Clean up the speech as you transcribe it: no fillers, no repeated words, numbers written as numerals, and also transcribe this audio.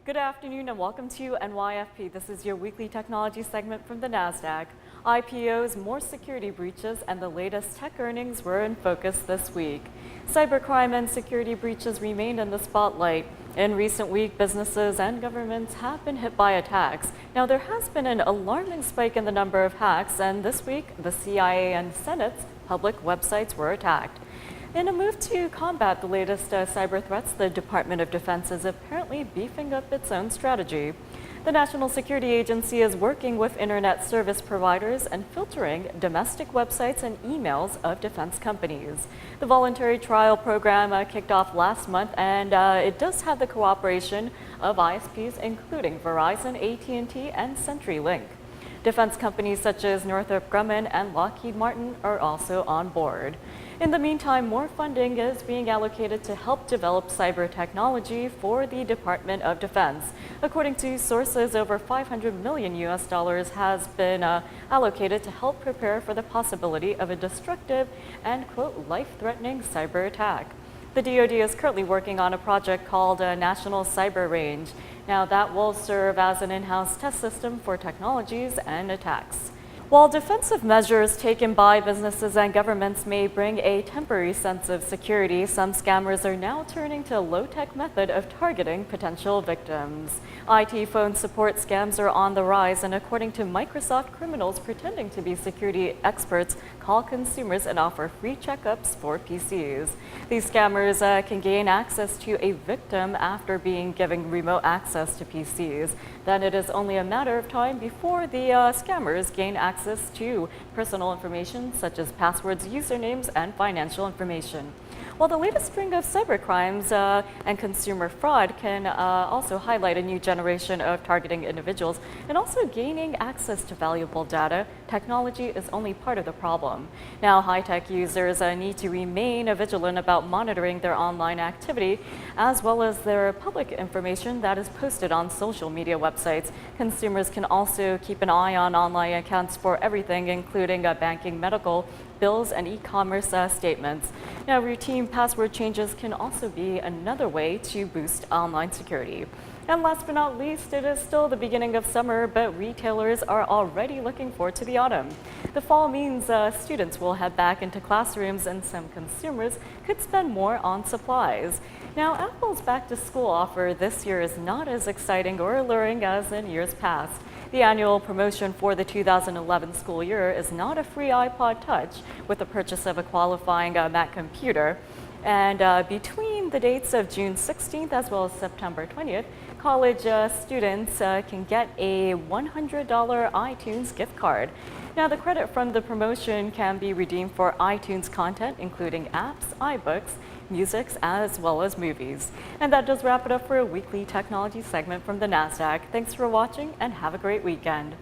Good afternoon and welcome to NYFP. This is your weekly technology segment from the NASDAQ. IPOs, more security breaches, and the latest tech earnings were in focus this week. Cybercrime and security breaches remained in the spotlight. In recent weeks, businesses and governments have been hit by attacks. Now, there has been an alarming spike in the number of hacks, and this week, the CIA and Senate's public websites were attacked. In a move to combat the latest cyber threats, the Department of Defense is apparently beefing up its own strategy. The National Security Agency is working with internet service providers and filtering domestic websites and emails of defense companies. The voluntary trial program kicked off last month, and it does have the cooperation of ISPs including Verizon, AT&T, and CenturyLink. Defense companies such as Northrop Grumman and Lockheed Martin are also on board. In the meantime, more funding is being allocated to help develop cyber technology for the Department of Defense. According to sources, over $500 million has been allocated to help prepare for the possibility of a destructive and, quote, life-threatening cyber attack. The DoD is currently working on a project called National Cyber Range. Now, that will serve as an in-house test system for technologies and attacks. While defensive measures taken by businesses and governments may bring a temporary sense of security, some scammers are now turning to a low-tech method of targeting potential victims. IT phone support scams are on the rise, and according to Microsoft, criminals pretending to be security experts call consumers and offer free checkups for PCs. These scammers can gain access to a victim after being given remote access to PCs. Then it is only a matter of time before the scammers gain access to personal information such as passwords, usernames, and financial information. While the latest string of cybercrimes and consumer fraud can also highlight a new generation of targeting individuals and also gaining access to valuable data, technology is only part of the problem. Now, high-tech users need to remain vigilant about monitoring their online activity as well as their public information that is posted on social media websites. Consumers can also keep an eye on online accounts for everything, including banking, medical, bills, and e-commerce statements. Now, routine password changes can also be another way to boost online security. And last but not least, it is still the beginning of summer, but retailers are already looking forward to the autumn. The fall means students will head back into classrooms, and some consumers could spend more on supplies. Now, Apple's back-to-school offer this year is not as exciting or alluring as in years past. The annual promotion for the 2011 school year is not a free iPod Touch with the purchase of a qualifying Mac computer. And between the dates of June 16th as well as September 20th, college students can get a $100 iTunes gift card. Now, the credit from the promotion can be redeemed for iTunes content, including apps, iBooks, music, as well as movies. And that does wrap it up for a weekly technology segment from the NASDAQ. Thanks for watching and have a great weekend.